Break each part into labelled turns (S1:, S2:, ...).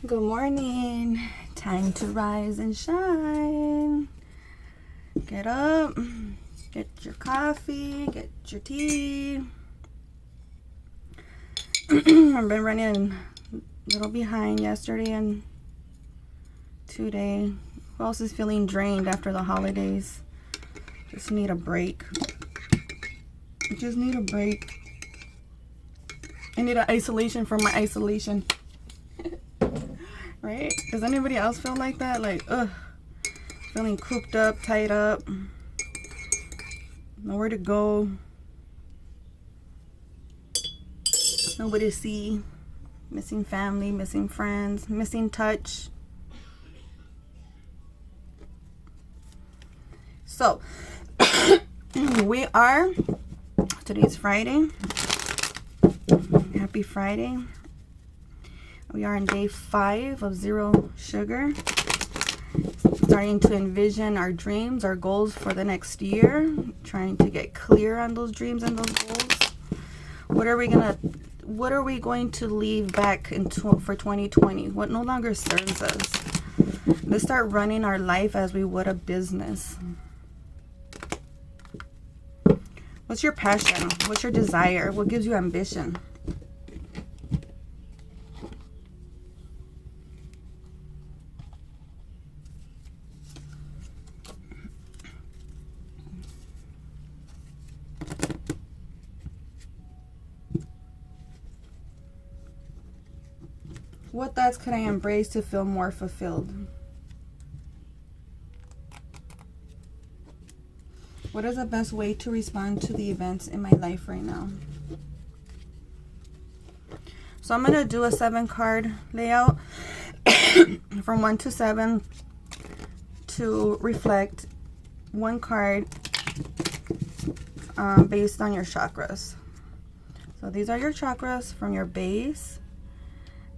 S1: Good morning. Time to rise and shine. Get up, get your coffee, get your tea. I've been running a little behind yesterday and today. Who else is feeling drained after the holidays? Just need a break. Just need a break. I need an isolation from my isolation. Right? Does anybody else feel like that? Like, feeling cooped up, tied up, nowhere to go, nobody to see, missing family, missing friends, missing touch. So, today's Friday. Happy Friday. We are on day 5 of Zero Sugar. Starting to envision our dreams, our goals for the next year. Trying to get clear on those dreams and those goals. What are we going to leave back for 2020? What no longer serves us? Let's start running our life as we would a business. What's your passion? What's your desire? What gives you ambition? What thoughts can I embrace to feel more fulfilled? What is the best way to respond to the events in my life right now? So I'm going to do a 7-card layout from 1 to 7 to reflect one card based on your chakras. So these are your chakras from your base.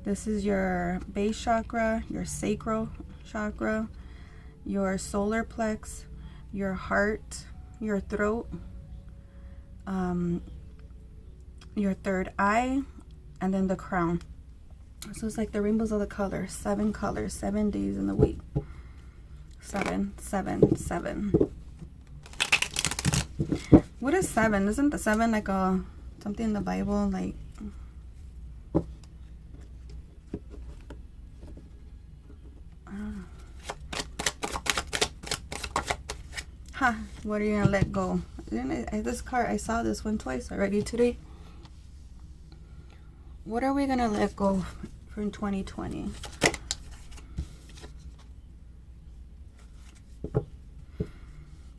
S1: This is your base chakra, your sacral chakra, your solar plex, your heart, your throat, your third eye, and then the crown. So it's like the rainbows of the colors, 7 colors, 7 days in the week. 7, 7, 7. What is 7? Isn't the 7 like something in the Bible, like what are you gonna let go? This card, I saw this one twice already today. What are we gonna let go from 2020?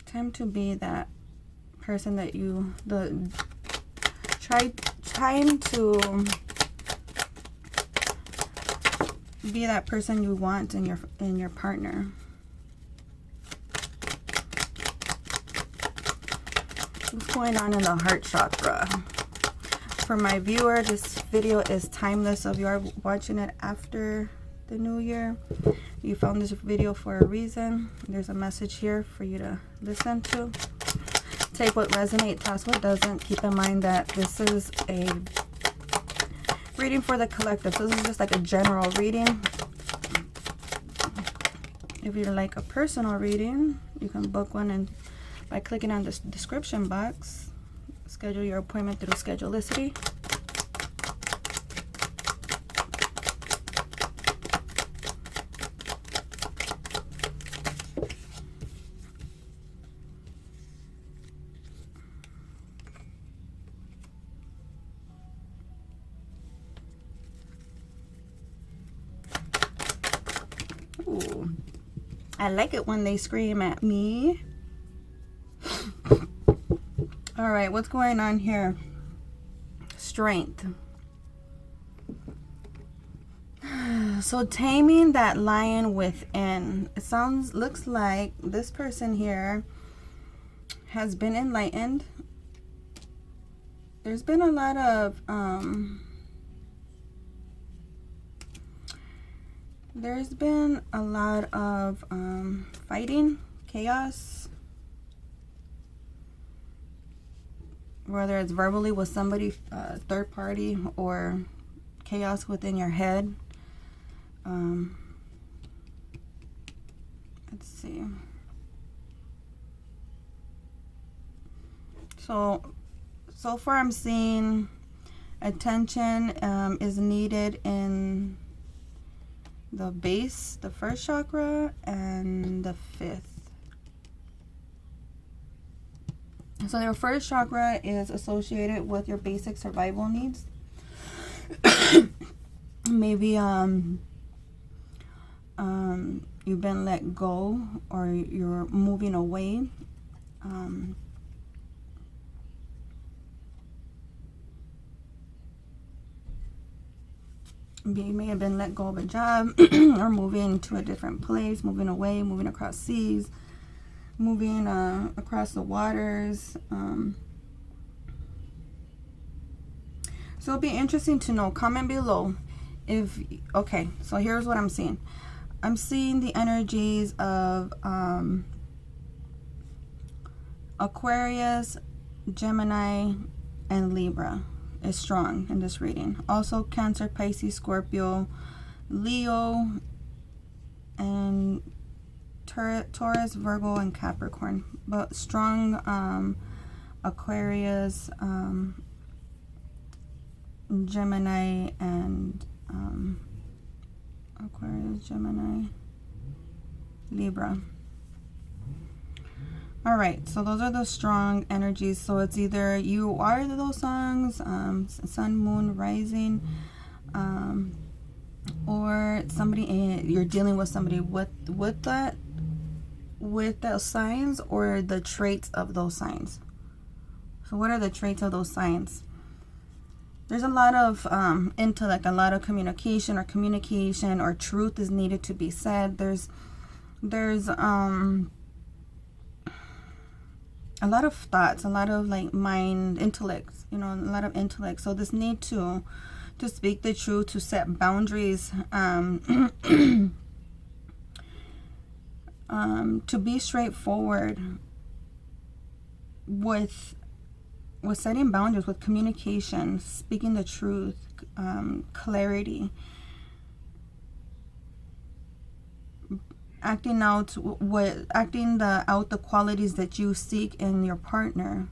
S1: Time to be that person that trying to be that person you want in your partner. What's going on in the heart chakra? For my viewer, this video is timeless. If you are watching it after the new year, you found this video for a reason. There's a message here for you to listen to. Take what resonates, toss what doesn't. Keep in mind that this is a reading for the collective. So this is just like a general reading. If you'd like a personal reading, you can book one and by clicking on the description box. Schedule your appointment through Schedulicity. Ooh, I like it when they scream at me. All right, what's going on here? Strength. So taming that lion within. It looks like this person here has been enlightened. There's been a lot of fighting, chaos, whether it's verbally with somebody, third party, or chaos within your head. Let's see. So far I'm seeing attention is needed in the base, the first chakra, and the fifth. So your first chakra is associated with your basic survival needs. Maybe you've been let go, or you're moving away. You may have been let go of a job, or moving to a different place, moving away, moving across seas, moving across the waters. So it'll be interesting to know. Comment below if, okay, so here's what I'm seeing. I'm seeing the energies of Aquarius, Gemini, and Libra is strong in this reading. Also Cancer, Pisces, Scorpio, Leo, and Taurus, Virgo, and Capricorn. But strong Aquarius, Gemini, and Aquarius, Gemini, Libra. All right, so those are the strong energies. So it's either you are those songs, sun, moon, rising, or somebody, you're dealing with somebody with those signs, or the traits of those signs. So what are the traits of those signs? There's a lot of intellect, a lot of communication, or truth is needed to be said. There's a lot of thoughts, a lot of like mind, intellect, a lot of intellect. So this need to speak the truth, to set boundaries, to be straightforward with setting boundaries, with communication, speaking the truth, clarity, acting out the qualities that you seek in your partner,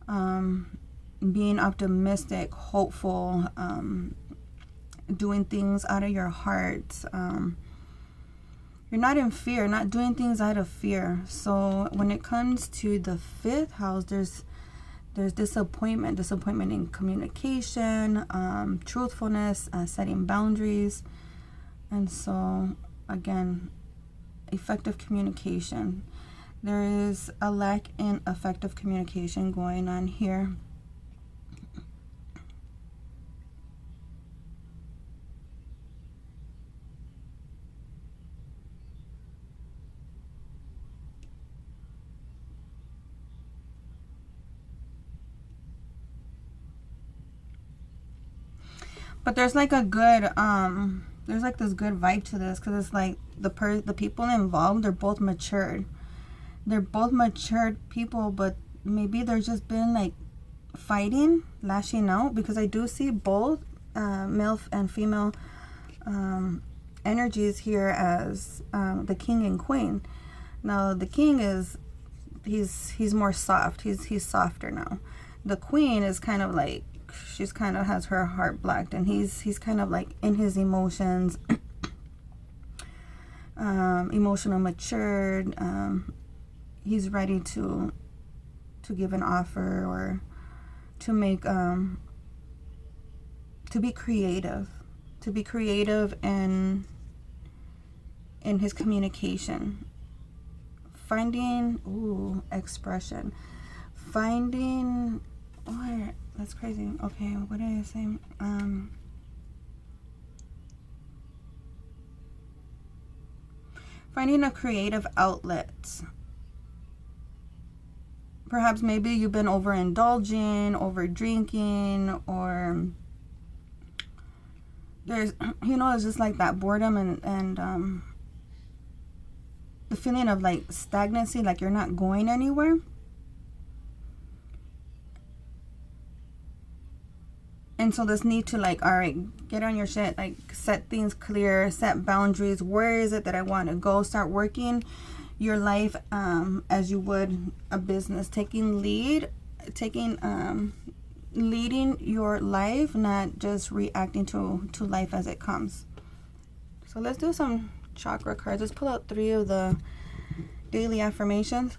S1: being optimistic, hopeful, doing things out of your heart. You're not in fear, not doing things out of fear. So when it comes to the fifth house, there's disappointment in communication, truthfulness, setting boundaries. And so again, effective communication. There is a lack in effective communication going on here. But there's like a good there's like this good vibe to this, because it's like the people involved, they're both matured. They're both matured people, but maybe there's just been like fighting, lashing out, because I do see both male and female energies here as the king and queen. Now the king is he's more soft. He's softer now. The queen is kind of like, she's kind of has her heart blocked, and he's kind of like in his emotions, emotional matured. He's ready to give an offer, or to make to be creative in his communication, finding expression, finding. Oh, that's crazy. Okay, what did I say? Finding a creative outlet. Perhaps maybe you've been overindulging, over drinking, or there's, it's just like that boredom and the feeling of like stagnancy, like you're not going anywhere. And so this need to like, all right, get on your shit, like set things clear, set boundaries. Where is it that I want to go? Start working your life as you would a business, leading your life, not just reacting to life as it comes. So let's do some chakra cards. Let's pull out 3 of the daily affirmations.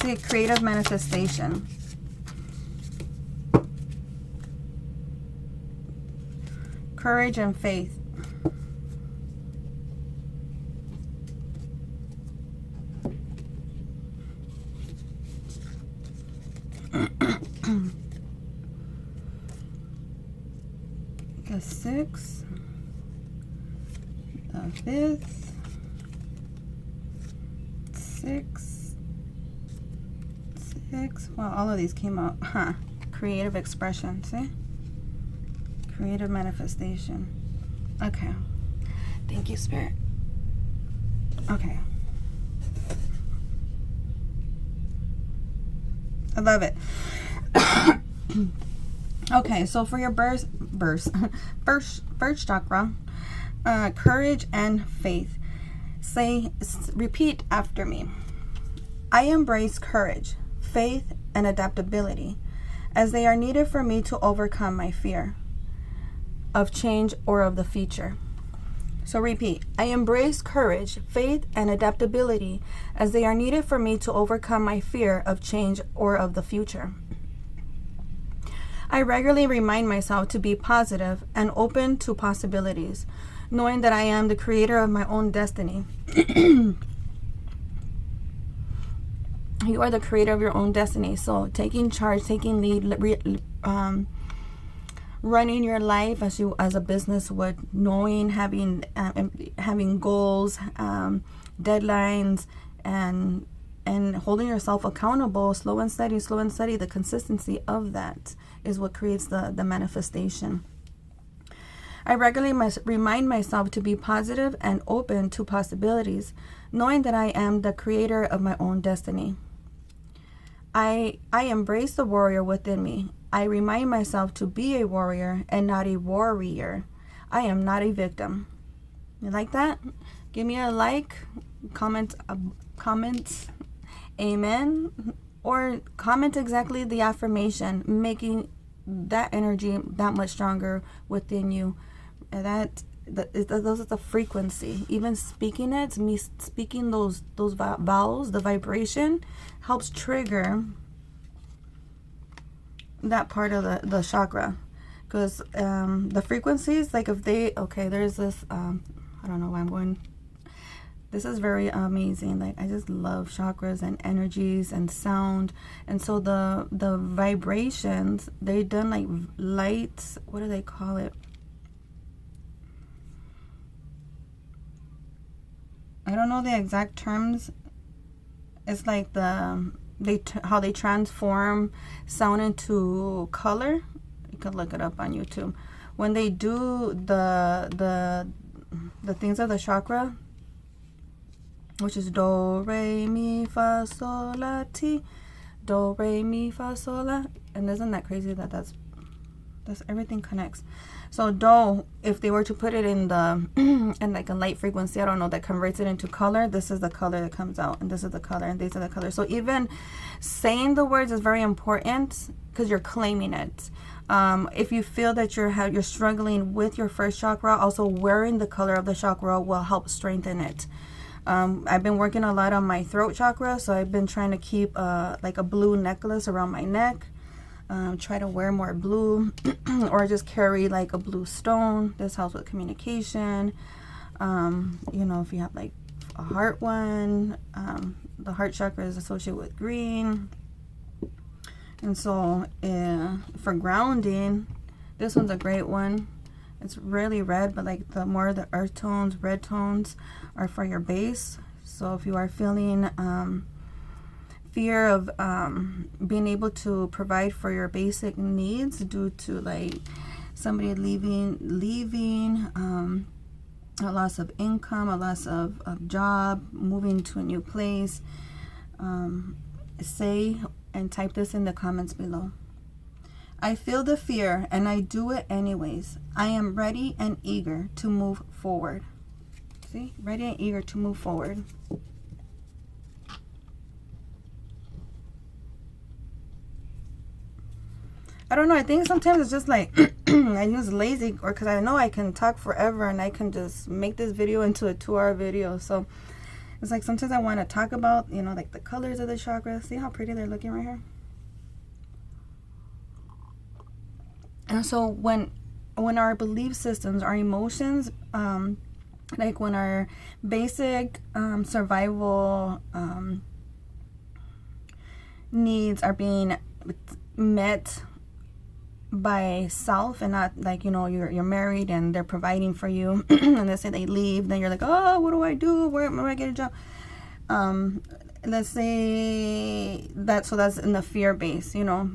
S1: See, creative manifestation. Courage and faith. The 6, the 5th, 6. Well, all of these came out. Huh. Creative expression. See? Creative manifestation. Okay. Thank you, Spirit. Okay. I love it. Okay, so for your first chakra, courage and faith. Repeat after me. I embrace courage, faith, and adaptability, as they are needed for me to overcome my fear of change or of the future. So repeat. I embrace courage, faith, and adaptability, as they are needed for me to overcome my fear of change or of the future. I regularly remind myself to be positive and open to possibilities, knowing that I am the creator of my own destiny. You are the creator of your own destiny. So taking charge, taking lead, running your life as a business would, knowing, having goals, deadlines, and holding yourself accountable, slow and steady. The consistency of that is what creates the manifestation. I regularly must remind myself to be positive and open to possibilities, knowing that I am the creator of my own destiny. I embrace the warrior within me. I remind myself to be a warrior and not a warrior. I am not a victim. You like that? Give me a like, comment, amen, or comment exactly the affirmation, making that energy that much stronger within you. Those are the frequency. Even speaking it, me speaking those vowels, the vibration helps trigger that part of the chakra, because the frequencies, like if they, okay, there's this I don't know why I'm going, this is very amazing. Like, I just love chakras and energies and sound. And so the vibrations, they done like lights, what do they call it? I don't know the exact terms. It's like how they transform sound into color. You can look it up on YouTube. When they do the things of the chakra, which is do, re, mi, fa, sol, la, ti, do, re, mi, fa, sol, la. And isn't that crazy that that's everything connects? So do, if they were to put it in in like a light frequency, I don't know, that converts it into color, this is the color that comes out, and this is the color, and these are the colors. So even saying the words is very important, because you're claiming it. If you feel that you're struggling with your first chakra, also wearing the color of the chakra will help strengthen it. I've been working a lot on my throat chakra, so I've been trying to keep like a blue necklace around my neck. Try to wear more blue or just carry like a blue stone. This helps with communication. You know, if you have like a heart one, the heart chakra is associated with green. And so for grounding, this one's a great one. It's really red, but like the more the earth tones, red tones are for your base. So if you are feeling fear of being able to provide for your basic needs due to like somebody leaving, a loss of income, a loss of job, moving to a new place, say and type this in the comments below. I feel the fear and I do it anyways. I am ready and eager to move forward. See? Ready and eager to move forward. I don't know. I think sometimes it's just like I'm just lazy, or because I know I can talk forever and I can just make this video into a 2-hour video. So it's like sometimes I want to talk about, you know, like the colors of the chakras. See how pretty they're looking right here? And so when our belief systems, our emotions, like when our basic survival needs are being met by self, and not like, you know, you're married and they're providing for you and let's say they leave, then you're like, oh, what do I do? Where do I get a job? Let's say that, so that's in the fear base, you know.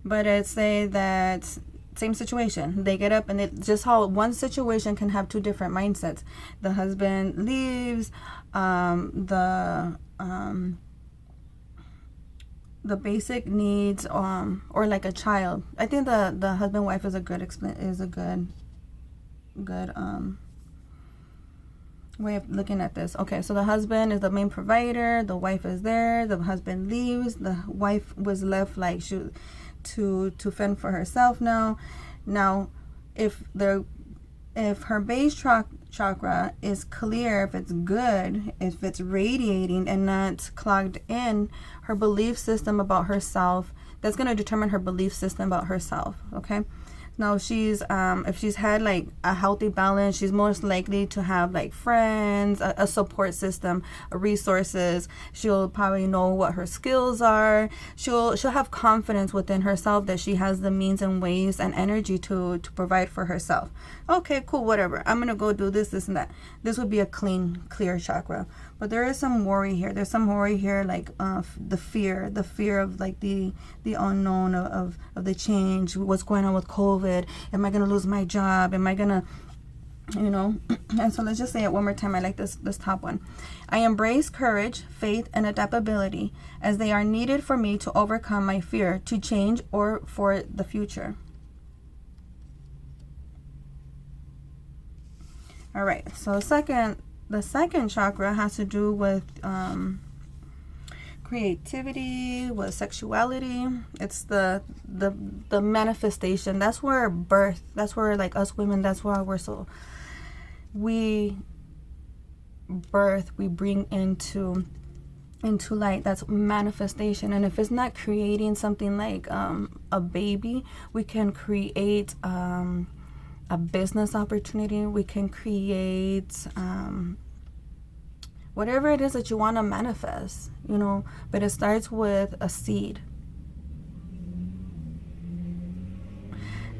S1: But it's say that same situation, they get up and it just how one situation can have two different mindsets. The husband leaves, the basic needs, or like a child. I think the husband wife is a good way of looking at this. Okay, so the husband is the main provider, the wife is there, the husband leaves, the wife was left like to fend for herself now. If her base chakra is clear, if it's good, if it's radiating and not clogged in, her belief system about herself, that's going to determine her belief system about herself. Okay, now she's if she's had like a healthy balance, she's most likely to have like friends, a support system, resources. She'll probably know what her skills are. She'll have confidence within herself that she has the means and ways and energy to provide for herself. Okay, cool, whatever, I'm gonna go do this and that. This would be a clear chakra. But there is some worry here. There's some worry here, like the fear of like the unknown of the change. What's going on with COVID? Am I gonna lose my job? Am I gonna, you know? And so let's just say it one more time. I like this top one. I embrace courage, faith, and adaptability as they are needed for me to overcome my fear, to change, or for the future. All right. So the second chakra has to do with creativity, with sexuality. It's the manifestation. That's where birth, that's where like us women, that's where we bring into light. That's manifestation. And if it's not creating something like a baby, we can create a business opportunity. We can create whatever it is that you want to manifest, you know. But it starts with a seed.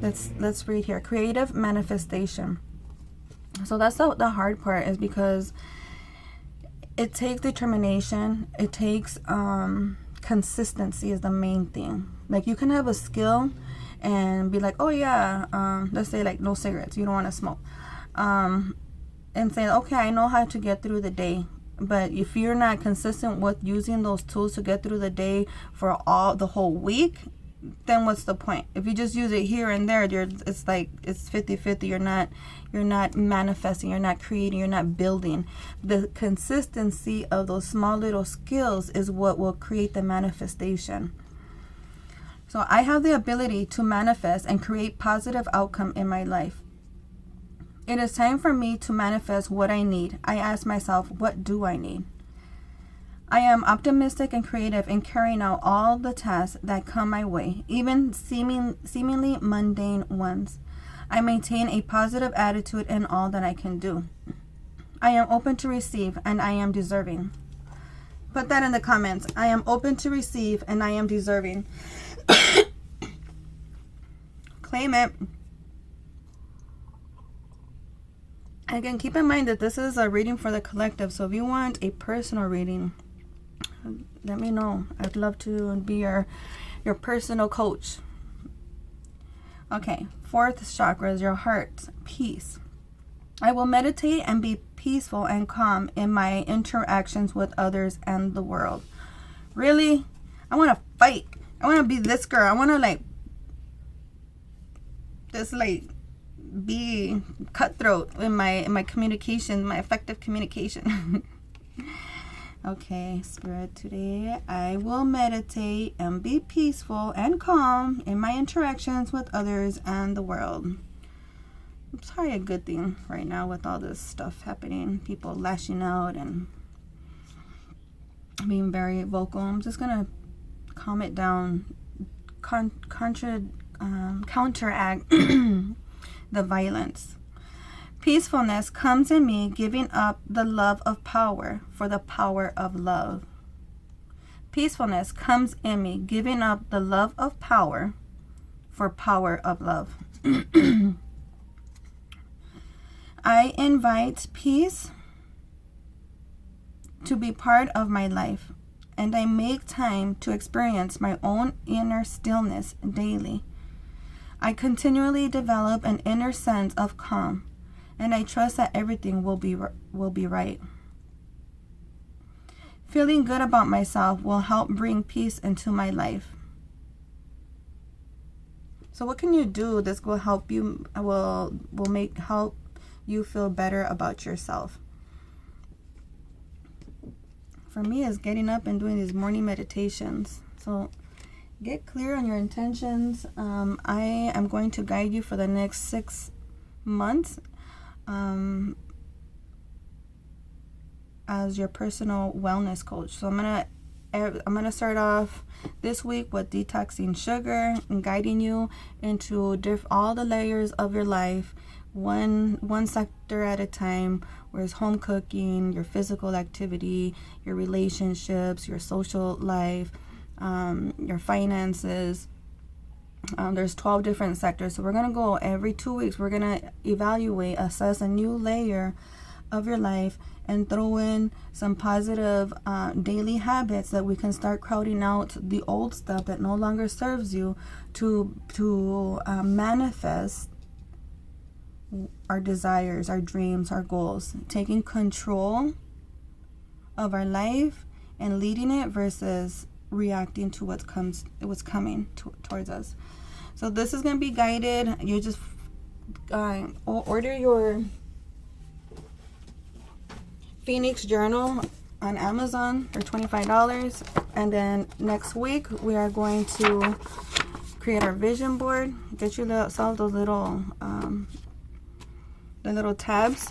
S1: Let's read here. Creative manifestation. So that's the hard part, is because it takes determination. It takes consistency is the main thing. Like you can have a skill and be like, oh yeah, let's say like no cigarettes, you don't want to smoke, and say, okay, I know how to get through the day. But if you're not consistent with using those tools to get through the day for the whole week, then what's the point? If you just use it here and there, it's like it's 50-50. You're not manifesting, you're not creating, you're not building. The consistency of those small little skills is what will create the manifestation. So I have the ability to manifest and create positive outcome in my life. It is time for me to manifest what I need. I ask myself, what do I need? I am optimistic and creative in carrying out all the tasks that come my way, even seemingly mundane ones. I maintain a positive attitude in all that I can do. I am open to receive, and I am deserving. Put that in the comments. I am open to receive, and I am deserving. Claim it. Again, keep in mind that this is a reading for the collective. So if you want a personal reading, let me know. I'd love to be your personal coach. Okay, fourth chakra is your heart, peace. I will meditate and be peaceful and calm in my interactions with others and the world. Really? I want to fight. I want to be this girl. I want to be cutthroat in my communication, my effective communication. Okay, Spirit, today I will meditate and be peaceful and calm in my interactions with others and the world. It's probably a good thing right now with all this stuff happening, people lashing out and being very vocal. I'm just gonna calm it down, counteract the violence. Peacefulness comes in me giving up the love of power for the power of love. Peacefulness comes in me giving up the love of power for power of love. I invite peace to be part of my life, and I make time to experience my own inner stillness daily. I continually develop an inner sense of calm, and I trust that everything will be right. Feeling good about myself will help bring peace into my life. So what can you do? This will help you, help you feel better about yourself. For me, is getting up and doing these morning meditations. So get clear on your intentions. I am going to guide you for the next 6 months as your personal wellness coach. So I'm gonna start off this week with detoxing sugar and guiding you into all the layers of your life, one sector at a time, whereas home cooking, your physical activity, your relationships, your social life, your finances. There's 12 different sectors. So we're going to go every 2 weeks. We're going to evaluate, assess a new layer of your life and throw in some positive daily habits that we can start crowding out the old stuff that no longer serves you to manifest our desires, our dreams, our goals, taking control of our life and leading it versus reacting to what's coming towards us. So this is going to be guided. You just order your Phoenix journal on Amazon for $25, and then next week we are going to create our vision board. Get yourself those little the little tabs,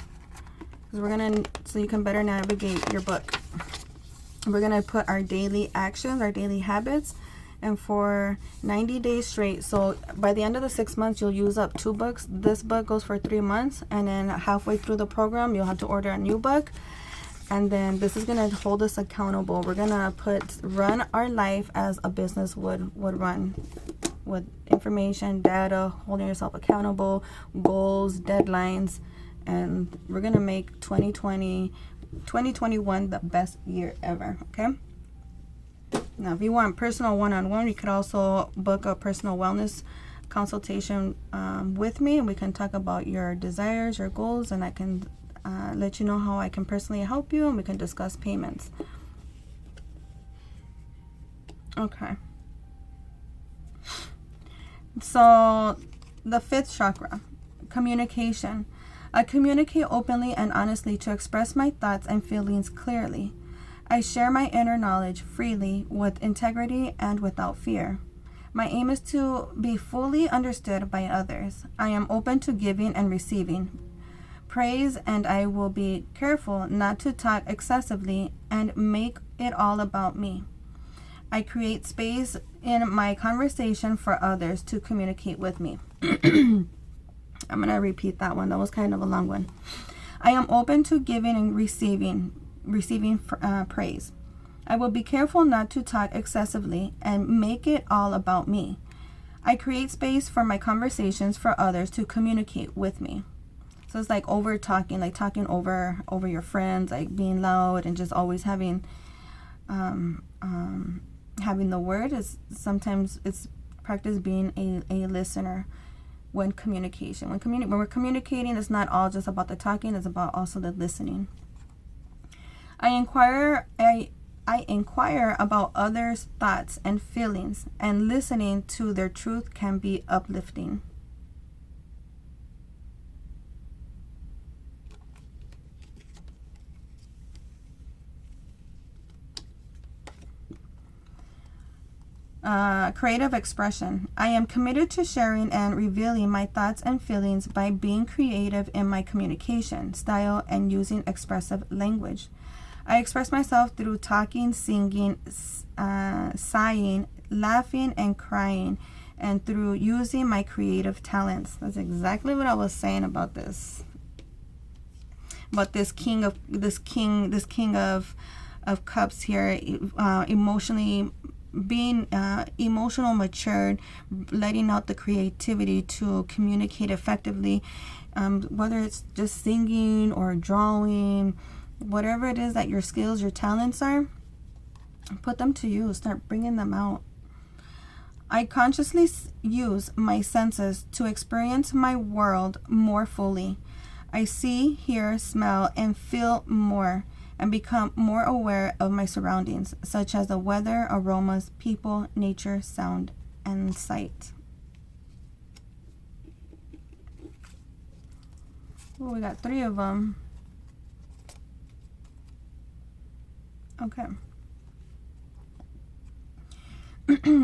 S1: because so you can better navigate your book. We're gonna put our daily actions, our daily habits, and for 90 days straight. So by the end of the 6 months, you'll use up 2 books. This book goes for 3 months, and then halfway through the program, you'll have to order a new book. And then this is gonna hold us accountable. We're gonna run our life as a business would run, with information, data, holding yourself accountable, goals, deadlines, and we're gonna make 2021 the best year ever. Okay, now if you want personal one-on-one, you could also book a personal wellness consultation with me, and we can talk about your desires, your goals, and I can let you know how I can personally help you, and we can discuss payments. Okay, so the 5th chakra, communication. I communicate openly and honestly to express my thoughts and feelings clearly. I share my inner knowledge freely, with integrity and without fear. My aim is to be fully understood by others. I am open to giving and receiving. praise, and I will be careful not to talk excessively and make it all about me. I create space in my conversation for others to communicate with me. I'm going to repeat that one. That was kind of a long one. I am open to giving and receiving praise. I will be careful not to talk excessively and make it all about me. I create space for my conversations for others to communicate with me. So it's like over talking, like talking over your friends, like being loud and just always having the word. Is sometimes it's practice being a listener when communication. When we're communicating, it's not all just about the talking, it's about also the listening. I inquire about others' thoughts and feelings, and listening to their truth can be uplifting. Creative expression. I am committed to sharing and revealing my thoughts and feelings by being creative in my communication style and using expressive language. I express myself through talking, singing, sighing, laughing, and crying, and through using my creative talents. That's exactly what I was saying about this. About this king of cups here, emotionally being emotional matured, letting out the creativity to communicate effectively, whether it's just singing or drawing, whatever it is that your skills, your talents are, put them to use. Start bringing them out. I consciously use my senses to experience my world more fully. I see, hear, smell, and feel more, and become more aware of my surroundings, such as the weather, aromas, people, nature, sound, and sight. Oh, we got 3 of them. Okay.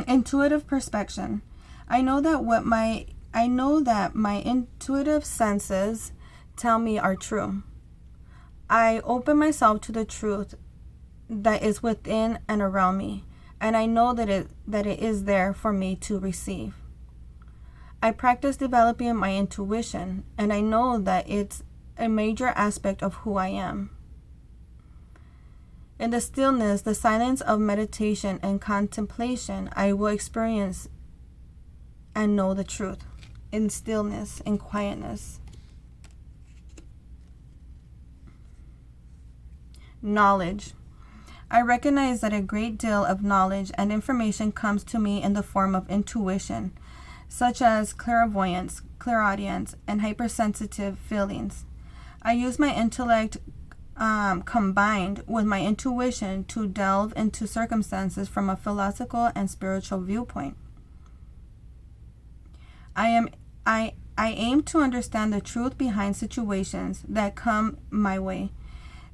S1: Intuitive perception. I know that my intuitive senses tell me are true. I open myself to the truth that is within and around me, and I know that it is there for me to receive. I practice developing my intuition, and I know that it's a major aspect of who I am. In the stillness, the silence of meditation and contemplation, I will experience and know the truth. In stillness, in quietness. Knowledge. I recognize that a great deal of knowledge and information comes to me in the form of intuition, such as clairvoyance, clairaudience, and hypersensitive feelings. I use my intellect combined with my intuition to delve into circumstances from a philosophical and spiritual viewpoint. I aim to understand the truth behind situations that come my way,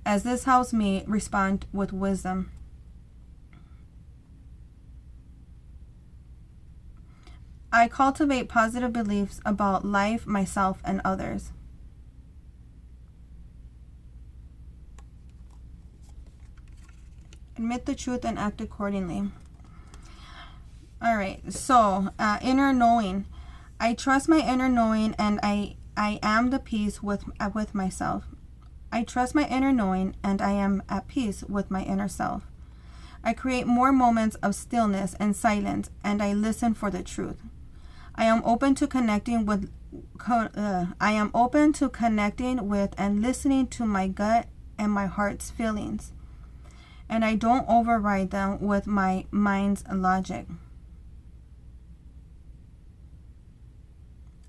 S1: as this helps me respond with wisdom. I cultivate positive beliefs about life, myself, and others. Admit the truth and act accordingly. All right, so inner knowing. I trust my inner knowing, and I am the peace with myself. I trust my inner knowing, and I am at peace with my inner self. I create more moments of stillness and silence, and I listen for the truth. I am open to connecting with and listening to my gut and my heart's feelings, and I don't override them with my mind's logic.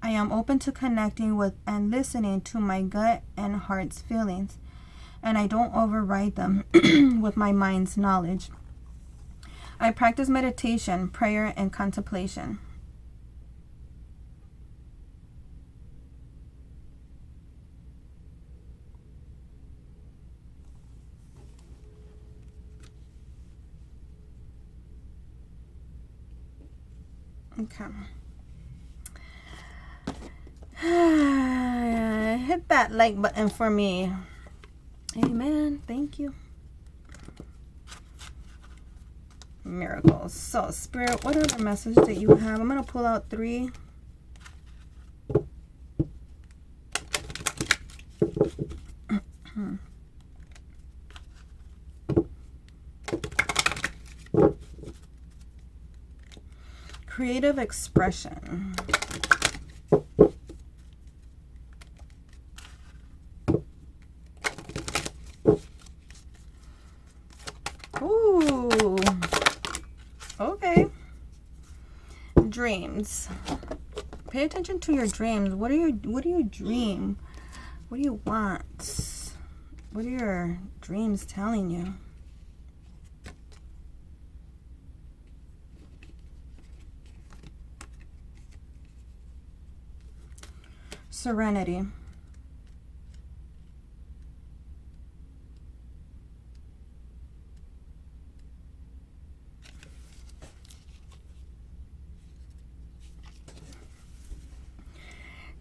S1: I am open to connecting with and listening to my gut and heart's feelings, and I don't override them with my mind's knowledge. I practice meditation, prayer, and contemplation. Okay. hit that like button for me. Amen. Thank you. Miracles. So, Spirit, what other message that you have? I'm going to pull out 3. Creative expression. Ooh. Okay. Dreams. Pay attention to your dreams. What do you dream? What do you want? What are your dreams telling you? Serenity.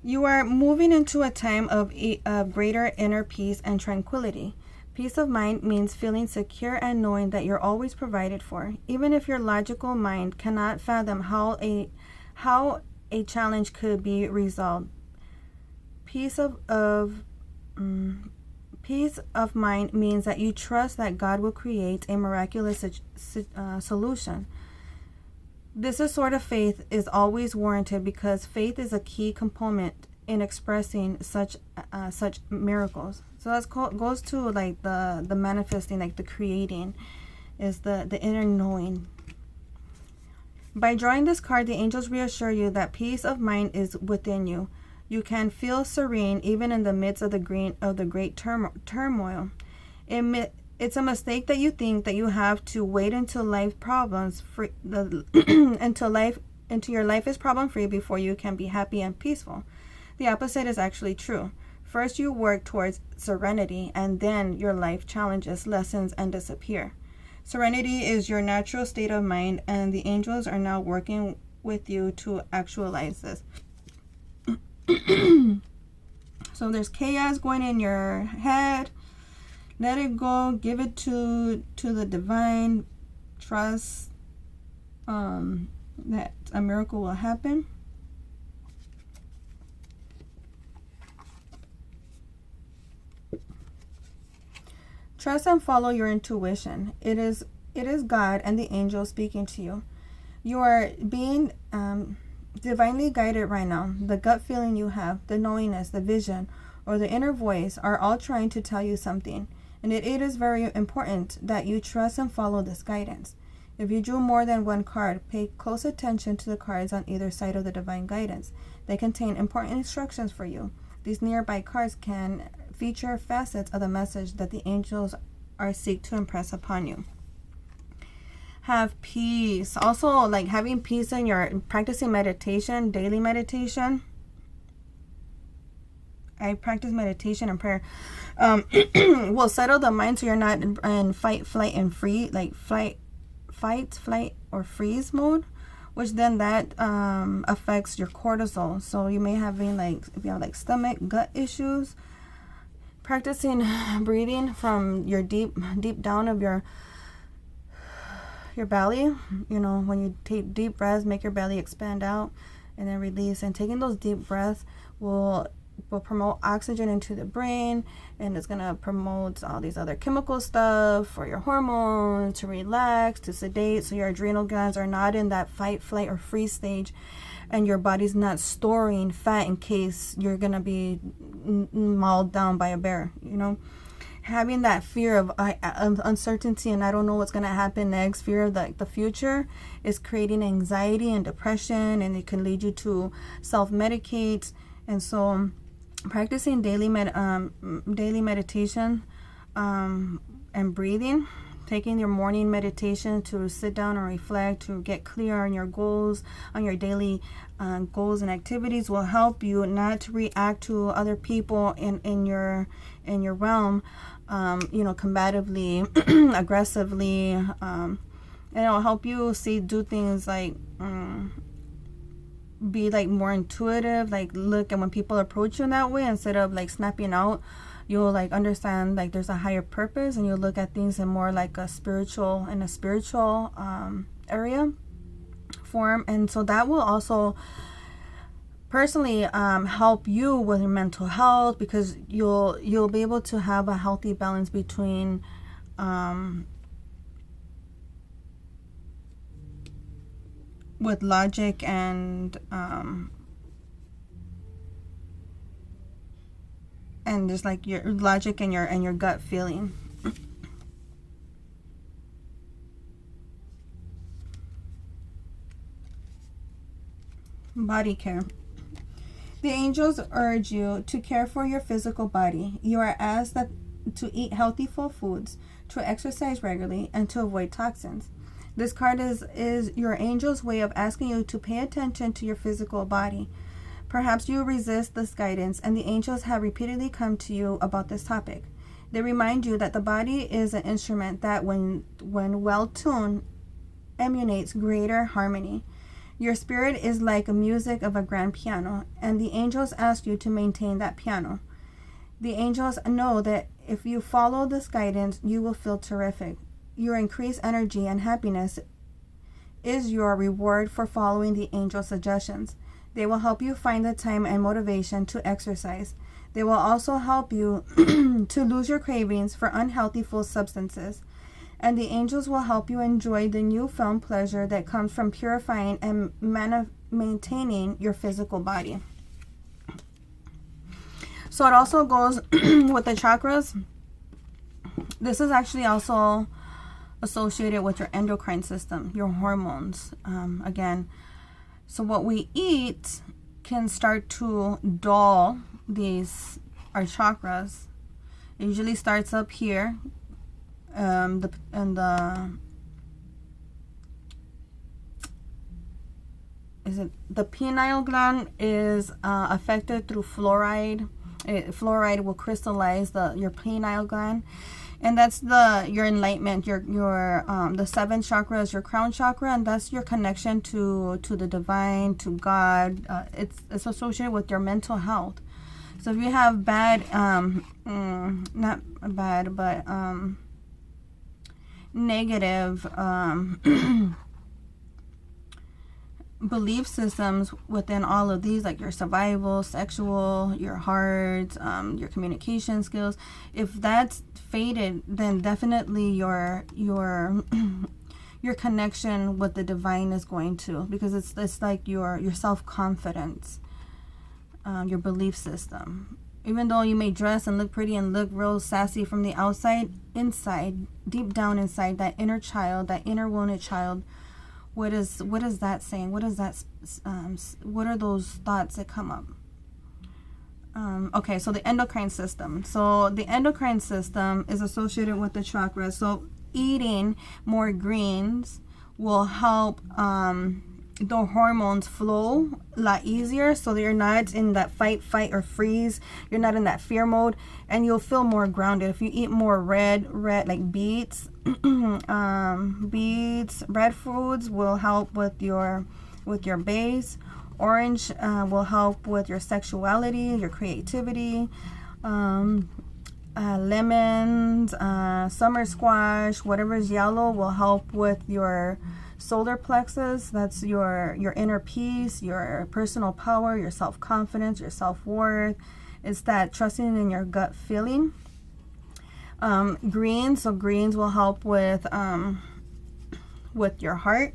S1: You are moving into a time of greater inner peace and tranquility. Peace of mind means feeling secure and knowing that you're always provided for, even if your logical mind cannot fathom how a challenge could be resolved. Peace of mind means that you trust that God will create a miraculous solution. This sort of faith is always warranted because faith is a key component in expressing such miracles. So that goes to like the manifesting, like the creating, is the inner knowing. By drawing this card, the angels reassure you that peace of mind is within you. You can feel serene even in the midst of the great turmoil. It's a mistake that you think that you have to wait until life problems free, until your life is problem free before you can be happy and peaceful. The opposite is actually true. First, you work towards serenity, and then your life challenges, lessens, and disappear. Serenity is your natural state of mind, and the angels are now working with you to actualize this. So there's chaos going in your head. Let it go. Give it to the divine. Trust that a miracle will happen. Trust and follow your intuition. It is God and the angels speaking to you. You are being divinely guided right now. The gut feeling you have, the knowingness, the vision, or the inner voice are all trying to tell you something. And it is very important that you trust and follow this guidance. If you drew more than one card, pay close attention to the cards on either side of the divine guidance. They contain important instructions for you. These nearby cards can feature facets of the message that the angels are seek to impress upon you. Have peace. Also, like having peace in your practicing meditation, daily meditation. I practice meditation and prayer. Will settle the mind so you're not in fight, flight, and free, like fight, flight, or freeze mode, which then that affects your cortisol. So you may have if you have like stomach, gut issues. Practicing breathing from your deep down of your belly. You know, when you take deep breaths, make your belly expand out and then release. And taking those deep breaths will promote oxygen into the brain, and it's going to promote all these other chemical stuff for your hormones to relax, to sedate, so your adrenal glands are not in that fight, flight, or freeze stage, and your body's not storing fat in case you're going to be mauled down by a bear. You know, having that fear of uncertainty and I don't know what's going to happen next, fear of the future, is creating anxiety and depression, and it can lead you to self-medicate. And so practicing daily meditation and breathing, taking your morning meditation to sit down and reflect, to get clear on your goals, on your daily goals and activities, will help you not to react to other people in your realm, combatively, aggressively, and it'll help you do things like be like more intuitive, like look, and when people approach you in that way, instead of like snapping out, you'll like understand like there's a higher purpose, and you'll look at things in more like a spiritual area form. And so that will also personally help you with your mental health, because you'll be able to have a healthy balance between with logic and just like your logic and your gut feeling. Body care. The angels urge you to care for your physical body. You are asked to eat healthy full foods, to exercise regularly, and to avoid toxins. This card is your angel's way of asking you to pay attention to your physical body. Perhaps you resist this guidance, and the angels have repeatedly come to you about this topic. They remind you that the body is an instrument that, when well tuned, emanates greater harmony. Your spirit is like a music of a grand piano, and the angels ask you to maintain that piano. The angels know that if you follow this guidance, you will feel terrific. Your increased energy and happiness is your reward for following the angel suggestions. They will help you find the time and motivation to exercise. They will also help you to lose your cravings for unhealthy food substances. And the angels will help you enjoy the newfound pleasure that comes from purifying and maintaining your physical body. So it also goes with the chakras. This is actually also associated with your endocrine system, your hormones. Again, so what we eat can start to dull our chakras. It usually starts up here. The pineal gland is affected through fluoride. Fluoride will crystallize your pineal gland, and that's your enlightenment. Your the seventh chakra is your crown chakra, and that's your connection to the divine, to God. It's associated with your mental health. So if you have not bad, but negative belief systems within all of these, like your survival, sexual, your heart, your communication skills, if that's faded, then definitely your connection with the divine is going to, because it's like your self-confidence, your belief system. Even though you may dress and look pretty and look real sassy from the outside, inside, deep down inside, that inner child, that inner wounded child, what is that saying? What is that? What are those thoughts that come up? Okay, so the endocrine system. So the endocrine system is associated with the chakras. So eating more greens will help the hormones flow a lot easier, so that you're not in that fight or freeze. You're not in that fear mode, and you'll feel more grounded if you eat more red like beets. Red foods will help with your base. Orange will help with your sexuality, your creativity. Lemons, summer squash, whatever is yellow will help with your solar plexus. That's your inner peace, your personal power, your self-confidence, your self-worth. It's that trusting in your gut feeling. Greens, so greens will help with your heart.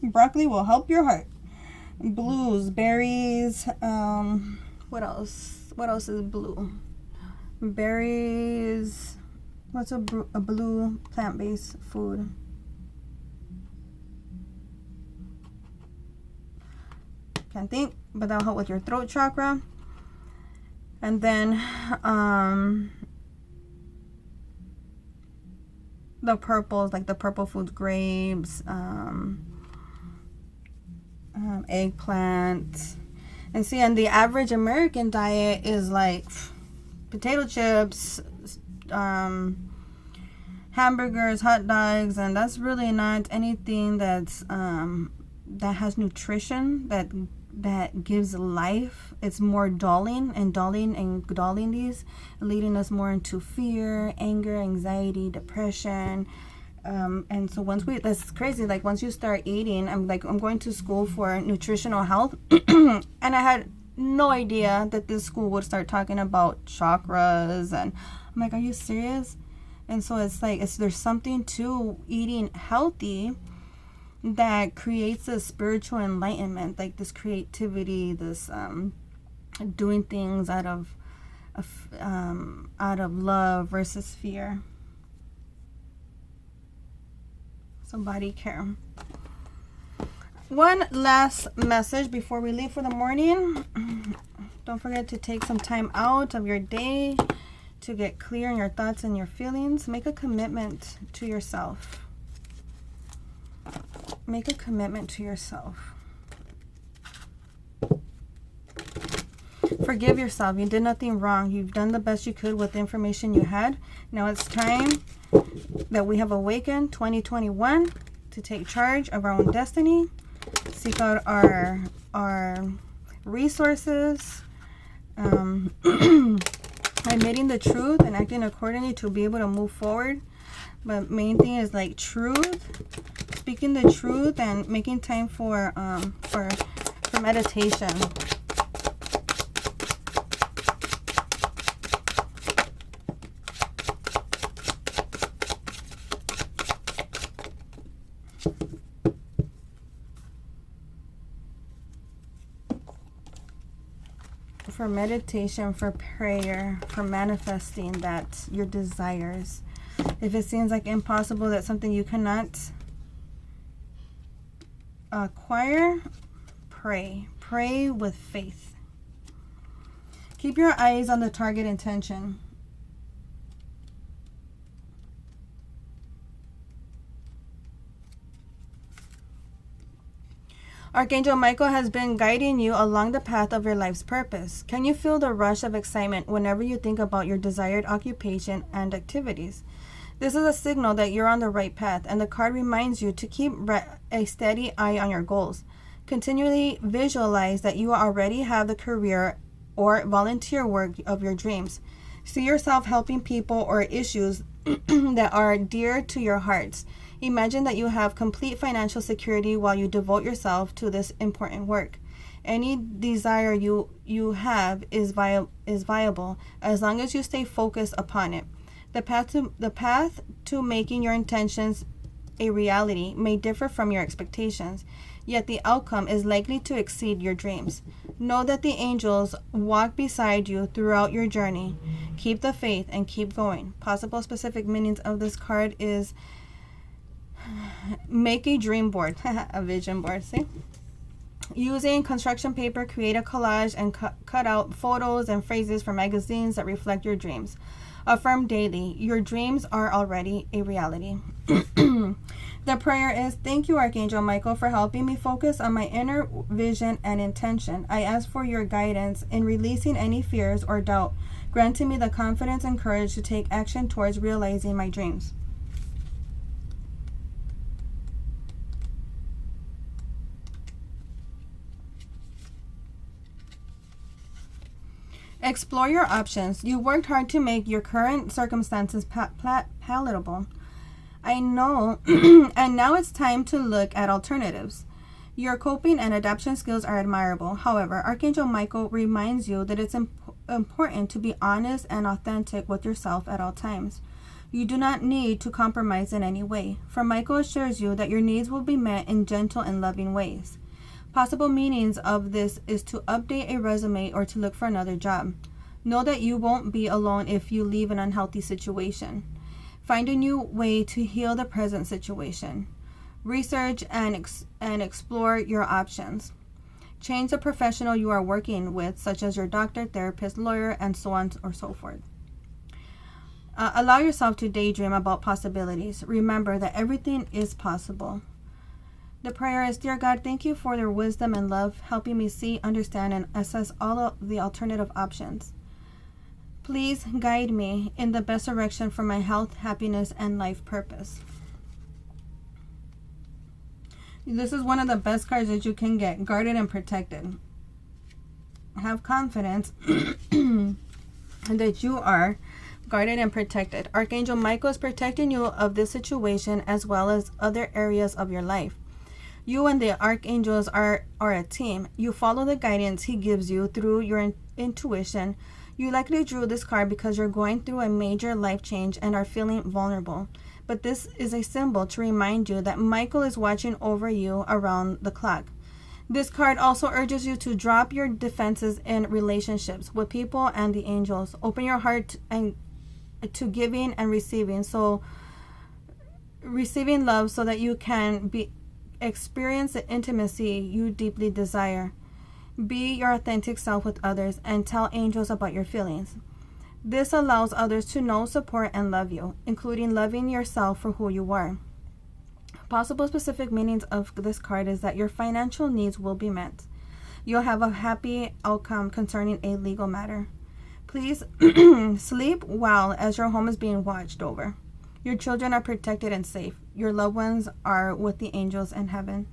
S1: Broccoli will help your heart. Blues, berries, what else is blue? Berries. What's a blue plant-based food? Can't think, but that'll help with your throat chakra. And then the purples, like the purple foods, grapes, eggplant. And see, and the average American diet is like potato chips, hamburgers, hot dogs, and that's really not anything that's that has nutrition, that gives life. It's more dulling these, leading us more into fear, anger, anxiety, depression. And so that's crazy. Like once you start eating, I'm going to school for nutritional health, and I had no idea that this school would start talking about chakras, and I'm like, are you serious? And so it's like, there's something to eating healthy that creates this spiritual enlightenment, like this creativity, this doing things out of love versus fear. So body care. One last message before we leave for the morning. Don't forget to take some time out of your day to get clear in your thoughts and your feelings. Make a commitment to yourself. Make a commitment to yourself. Forgive yourself. You did nothing wrong. You've done the best you could with the information you had. Now it's time that we have awakened 2021 to take charge of our own destiny, seek out our resources, admitting the truth and acting accordingly to be able to move forward. But main thing is like truth, speaking the truth, and making time for meditation. For meditation, for prayer, for manifesting that your desires. If it seems like impossible, that's something you cannot acquire, pray. Pray with faith. Keep your eyes on the target intention. Archangel Michael has been guiding you along the path of your life's purpose. Can you feel the rush of excitement whenever you think about your desired occupation and activities? This is a signal that you're on the right path, and the card reminds you to keep a steady eye on your goals. Continually visualize that you already have the career or volunteer work of your dreams. See yourself helping people or issues that are dear to your hearts. Imagine that you have complete financial security while you devote yourself to this important work. Any desire you have is viable as long as you stay focused upon it. The path to making your intentions a reality may differ from your expectations, yet the outcome is likely to exceed your dreams. Know that the angels walk beside you throughout your journey. Keep the faith and keep going. Possible specific meanings of this card is make a dream board, a vision board, see? Using construction paper, create a collage and cut out photos and phrases from magazines that reflect your dreams. Affirm daily, your dreams are already a reality. The prayer is, thank you, Archangel Michael, for helping me focus on my inner vision and intention. I ask for your guidance in releasing any fears or doubt, granting me the confidence and courage to take action towards realizing my dreams. Explore your options. You worked hard to make your current circumstances palatable. I know, and now it's time to look at alternatives. Your coping and adaptation skills are admirable. However, Archangel Michael reminds you that it's important to be honest and authentic with yourself at all times. You do not need to compromise in any way, for Michael assures you that your needs will be met in gentle and loving ways. Possible meanings of this is to update a resume or to look for another job. Know that you won't be alone if you leave an unhealthy situation. Find a new way to heal the present situation. Research and explore your options. Change the professional you are working with, such as your doctor, therapist, lawyer, and so on or so forth. Allow yourself to daydream about possibilities. Remember that everything is possible. The prayer is, Dear God, thank you for your wisdom and love, helping me see, understand, and assess all of the alternative options. Please guide me in the best direction for my health, happiness, and life purpose. This is one of the best cards that you can get. Guarded and protected. Have confidence that you are guarded and protected. Archangel Michael is protecting you of this situation as well as other areas of your life. You and the archangels are a team. You follow the guidance he gives you through your intuition. You likely drew this card because you're going through a major life change and are feeling vulnerable. But this is a symbol to remind you that Michael is watching over you around the clock. This card also urges you to drop your defenses in relationships with people and the angels. Open your heart and to giving and receiving. So receiving love so that you can experience the intimacy you deeply desire. Be your authentic self with others and tell angels about your feelings. This allows others to know, support, and love you, including loving yourself for who you are. Possible specific meanings of this card is that your financial needs will be met. You'll have a happy outcome concerning a legal matter. Please sleep well as your home is being watched over. Your children are protected and safe. Your loved ones are with the angels in heaven.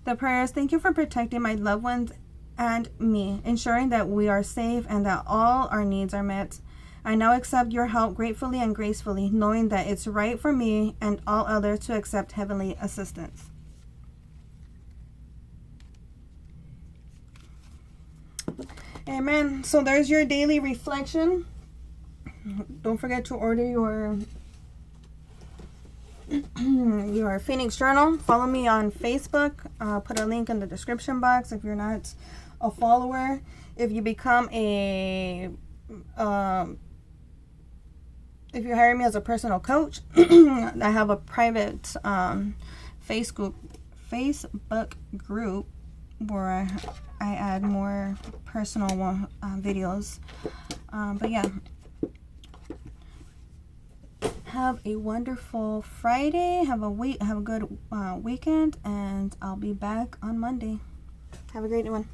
S1: The prayers: thank you for protecting my loved ones and me, ensuring that we are safe and that all our needs are met. I now accept your help gratefully and gracefully, knowing that it's right for me and all others to accept heavenly assistance. Amen. So there's your daily reflection. Don't forget to order your Phoenix Journal. Follow me on Facebook. Put a link in the description box if you're not a follower. If you become a if you hire me as a personal coach, I have a private Facebook group where I add more personal videos. But yeah, have a wonderful Friday. Have a good weekend, and I'll be back on Monday. Have a great one.